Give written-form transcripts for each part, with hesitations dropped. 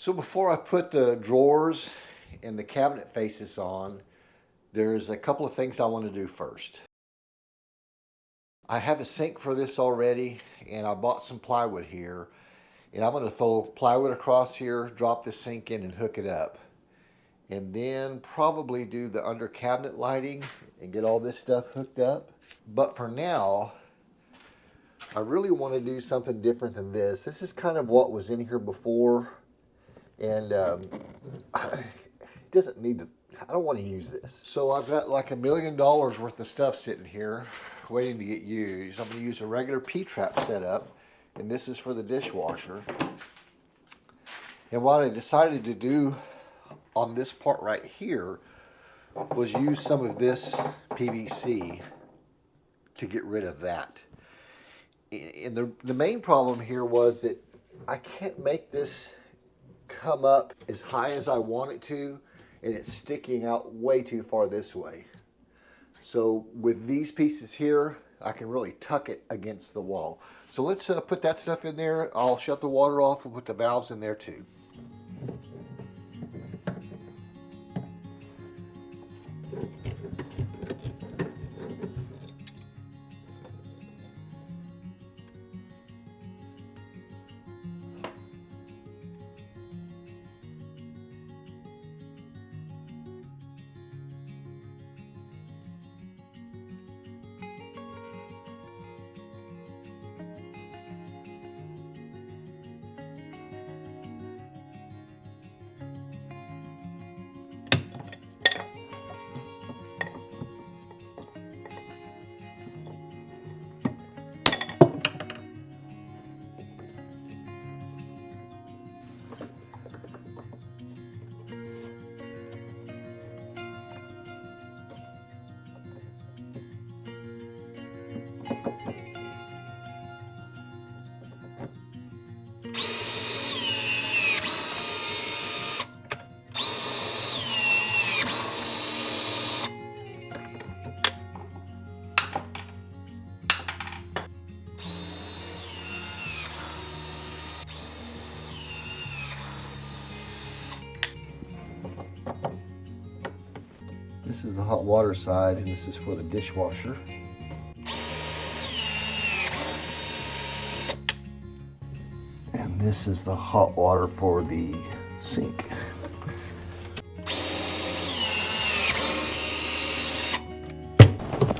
So before I put the drawers and the cabinet faces on, there's a couple of things I want to do first. I have a sink for this already, and I bought some plywood here, and I'm going to throw plywood across here, drop the sink in and hook it up. And then probably do the under cabinet lighting and get all this stuff hooked up. But for now, I really want to do something different than this. This is kind of what was in here before. And it doesn't need to, I don't want to use this. So I've got like $1 million worth of stuff sitting here waiting to get used. I'm going to use a regular P-trap setup, and this is for the dishwasher. And what I decided to do on this part right here was use some of this PVC to get rid of that. And the main problem here was that I can't make this come up as high as I want it to, and it's sticking out way too far this way. So with these pieces here, I can really tuck it against the wall. So let's put that stuff in there. I'll shut the water off. We'll put the valves in there too. This is the hot water side, and this is for the dishwasher. And this is the hot water for the sink. I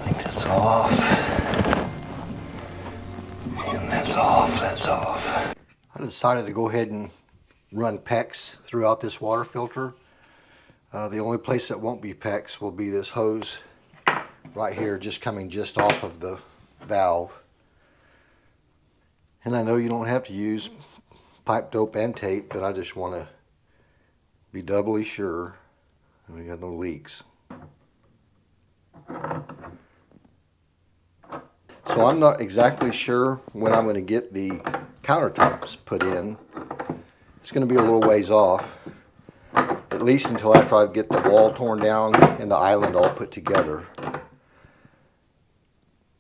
think that's off. And that's off, that's off. I decided to go ahead and run PEX throughout this water filter. The only place that won't be PEX will be this hose right here, just coming just off of the valve. And I know you don't have to use pipe dope and tape, but I just want to be doubly sure and we got no leaks. So I'm not exactly sure when I'm going to get the countertops put in. It's going to be a little ways off. At least until after I get the wall torn down and the island all put together.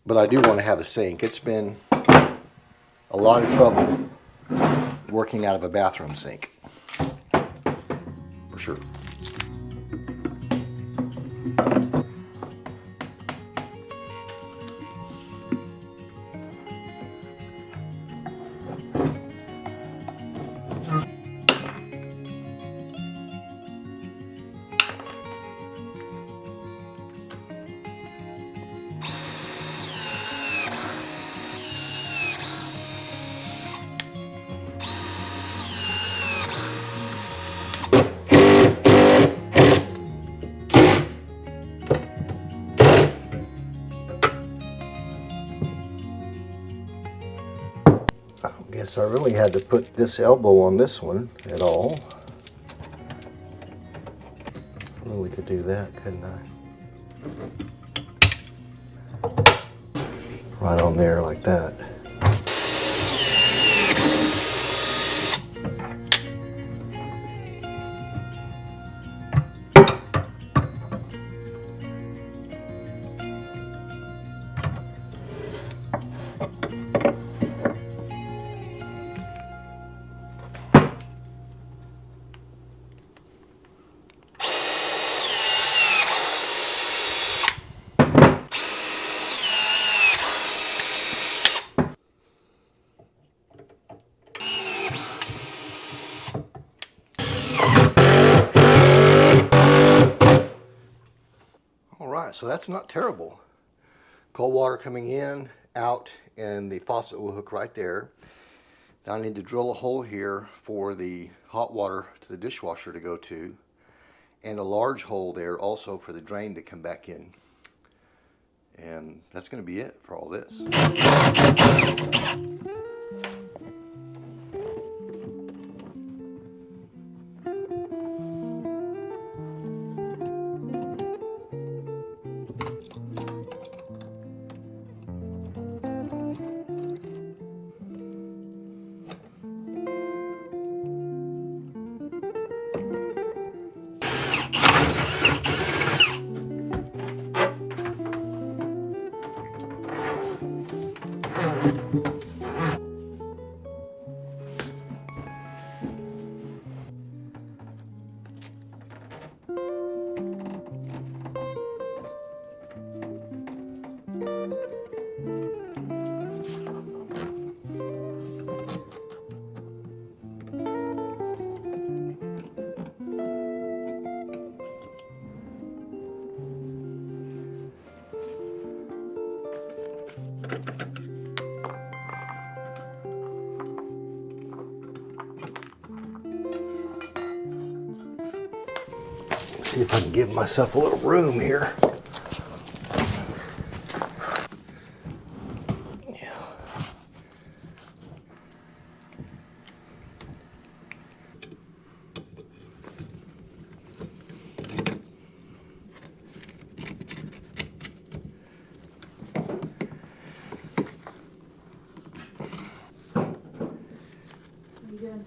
But I do want to have a sink. It's been a lot of trouble working out of a bathroom sink, for sure. Guess I really had to put this elbow on this one at all. I really could do that, couldn't I? Right on there like that. so that's not terrible. Cold water coming in, out, and the faucet will hook right there. Now I need to drill a hole here for the hot water to the dishwasher to go to, and a large hole there also for the drain to come back in. And that's going to be it for all this. See if I can give myself a little room here. Yeah. You good?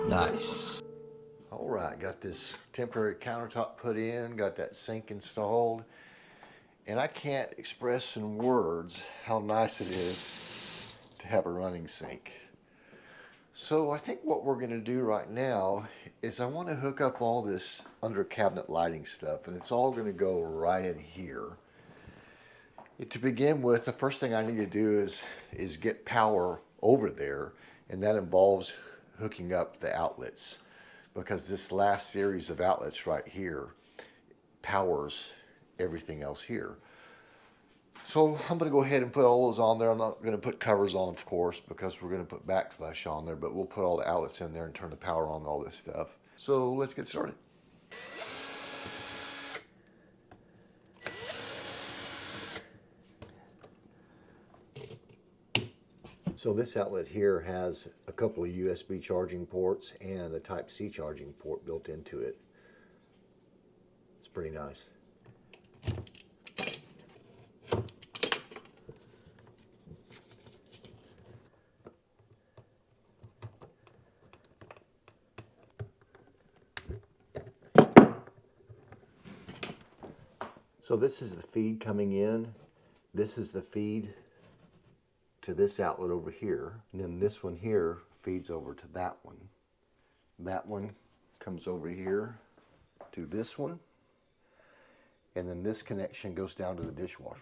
Nice. All right, got this temporary countertop put in, got that sink installed, and I can't express in words how nice it is to have a running sink. So I think what we're going to do right now is I want to hook up all this under cabinet lighting stuff, and it's all going to go right in here. To begin with, the first thing I need to do is get power over there, and that involves hooking up the outlets, because this last series of outlets right here powers everything else here. So I'm going to go ahead and put all those on there. I'm not going to put covers on, of course, because we're going to put backsplash on there, but we'll put all the outlets in there and turn the power on and all this stuff. So let's get started. So this outlet here has a couple of USB charging ports and the Type-C charging port built into it. It's pretty nice. So this is the feed coming in. This is the feed to this outlet over here. And then this one here feeds over to that one. That one comes over here to this one. And then this connection goes down to the dishwasher.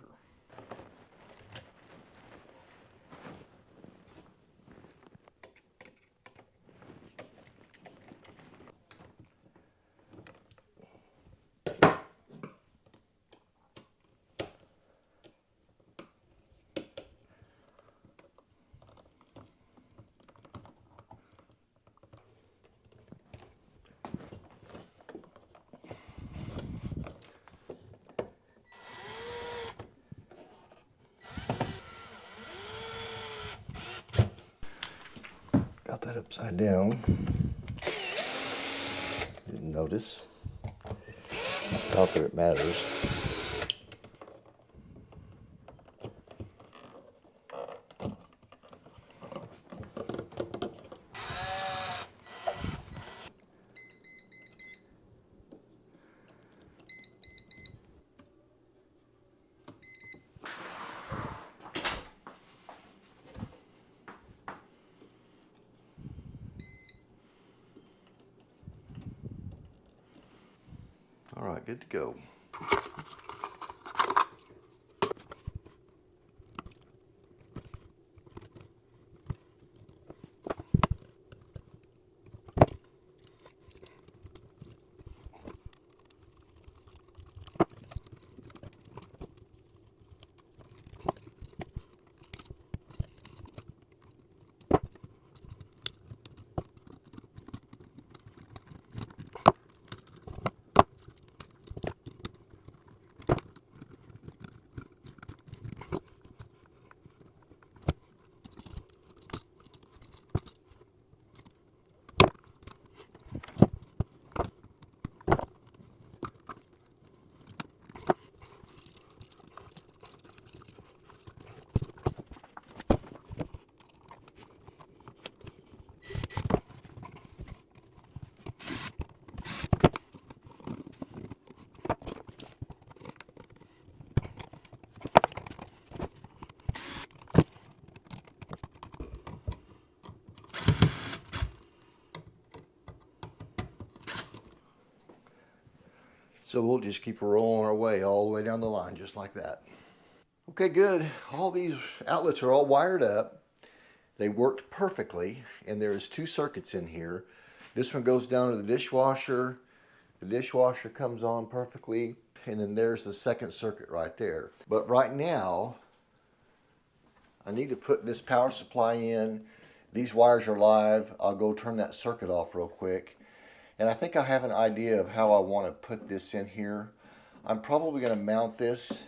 Got that upside down. Didn't notice. Not that it matters. All right, good to go. So we'll just keep rolling our way all the way down the line just like that. Okay, good. All these outlets are all wired up. They worked perfectly, and there's two circuits in here. This one goes down to the dishwasher. The dishwasher comes on perfectly, and then there's the second circuit right there. But right now, I need to put this power supply in. These wires are live. I'll go turn that circuit off real quick. And I think I have an idea of how I want to put this in here. I'm probably going to mount this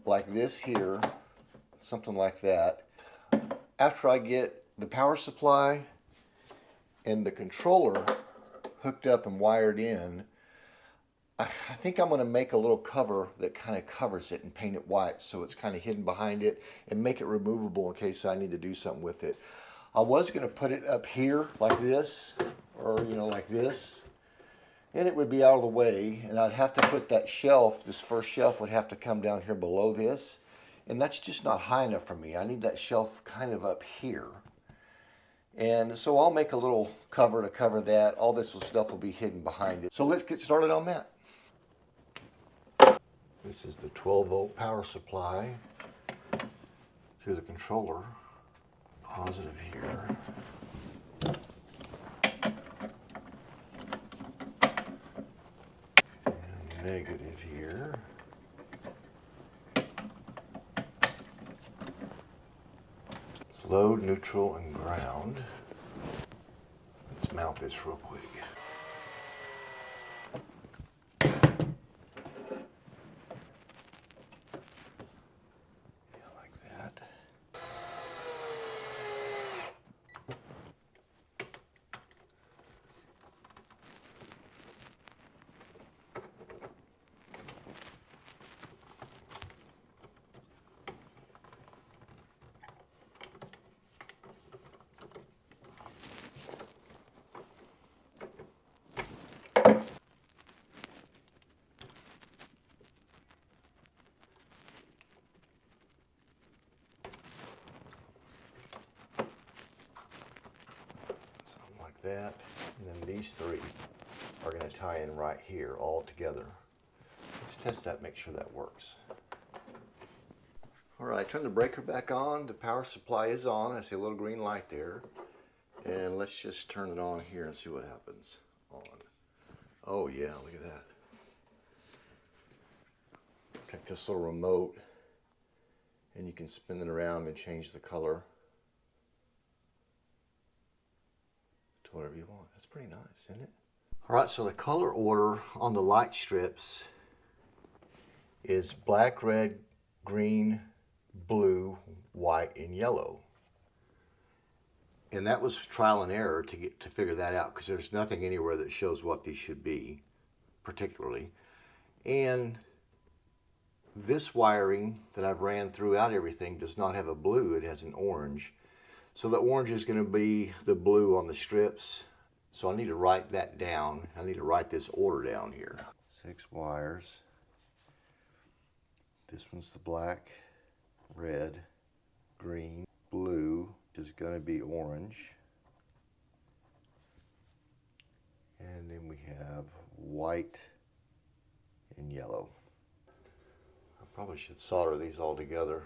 like this here, something like that. After I get the power supply and the controller hooked up and wired in, I think I'm going to make a little cover that kind of covers it and paint it white so it's kind of hidden behind it and make it removable in case I need to do something with it. I was going to put it up here like this, or like this, and it would be out of the way, and I'd have to put that shelf, this first shelf would have to come down here below this, and that's just not high enough for me. I need that shelf kind of up here. And so I'll make a little cover to cover that. All this stuff will be hidden behind it. So let's get started on that. This is the 12-volt power supply to the controller. Positive here. And negative here. It's load, neutral, and ground. Let's mount this real quick. that. And then these three are going to tie in right here all together. Let's test that, make sure that works. All right, turn the breaker back on. The power supply is on. I see a little green light there. And let's just turn it on here and see what happens. On. Oh yeah, look at that. Take this little remote and you can spin it around and change the color to whatever you want. That's pretty nice, isn't it? All right, so the color order on the light strips is black, red, green, blue, white, and yellow. And that was trial and error to figure that out, because there's nothing anywhere that shows what these should be, particularly. And this wiring that I've ran throughout everything does not have a blue, it has an orange. So the orange is going to be the blue on the strips. So I need to write that down. I need to write this order down here. 6 wires. This one's the black, red, green, blue, which is going to be orange. And then we have white and yellow. I probably should solder these all together,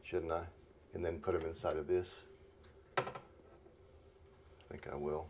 shouldn't I? And then put them inside of this. I think I will.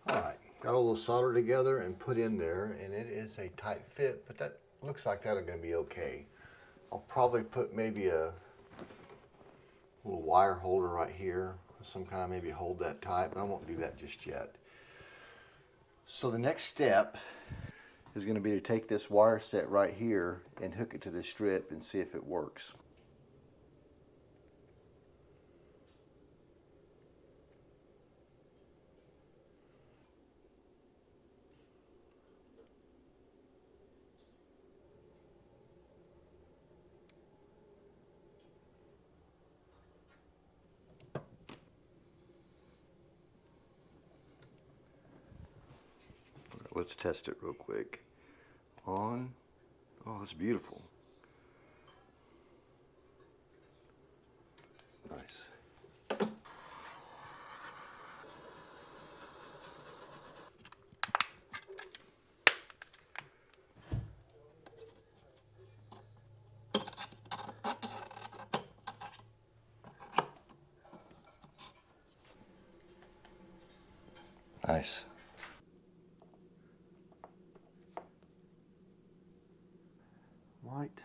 Alright, got a little solder together and put in there, and it is a tight fit, but that looks like that's going to be okay. I'll probably put maybe a little wire holder right here, some kind, maybe hold that tight, but I won't do that just yet. So the next step is going to be to take this wire set right here and hook it to the strip and see if it works. Let's test it real quick. On. Oh, it's beautiful. Nice. Nice. White,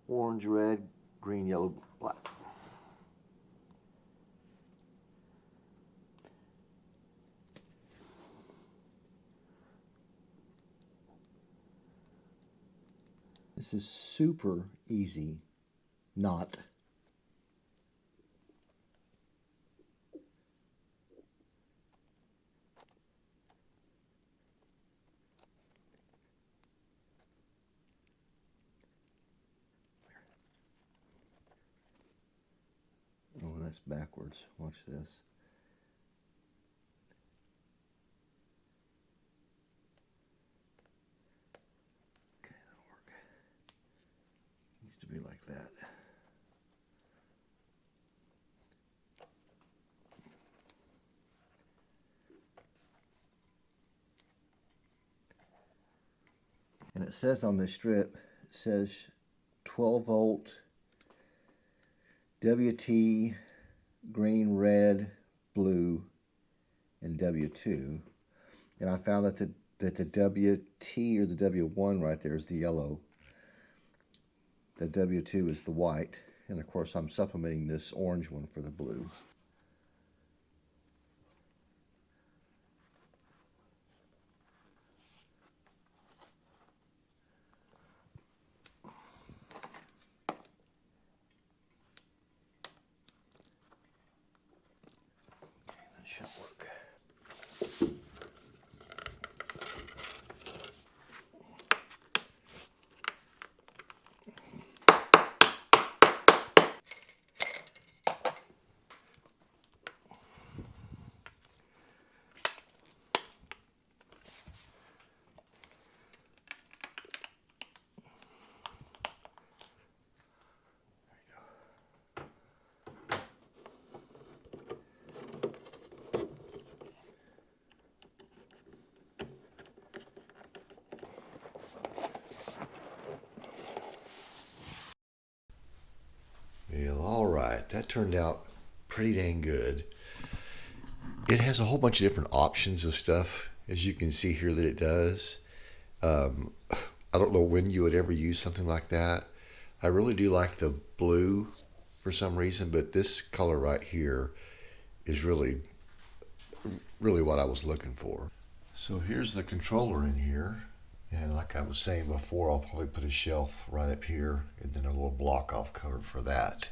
orange, red, green, yellow, black. This is super easy, not. Oh, that's backwards. Watch this. Okay, that'll work. Needs to be like that. And it says on this strip, it says 12 volt WT, green, red, blue, and W2. And I found that the WT or the W1 right there is the yellow. The W2 is the white. And of course I'm supplementing this orange one for the blue. That should work. Well, all right, that turned out pretty dang good. It has a whole bunch of different options of stuff, as you can see here that it does. I don't know when you would ever use something like that. I really do like the blue for some reason, but this color right here is really what I was looking for. So here's the controller in here. And like I was saying before, I'll probably put a shelf right up here and then a little block off cover for that.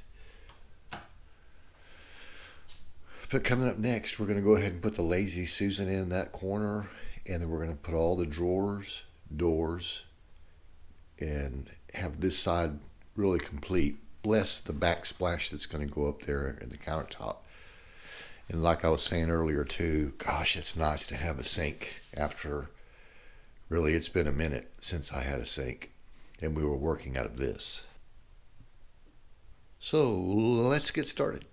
But coming up next, we're going to go ahead and put the Lazy Susan in that corner, and then we're going to put all the drawers, doors, and have this side really complete, less the backsplash that's going to go up there in the countertop. And like I was saying earlier too, gosh, it's nice to have a sink after, really, it's been a minute since I had a sink, and we were working out of this. So let's get started.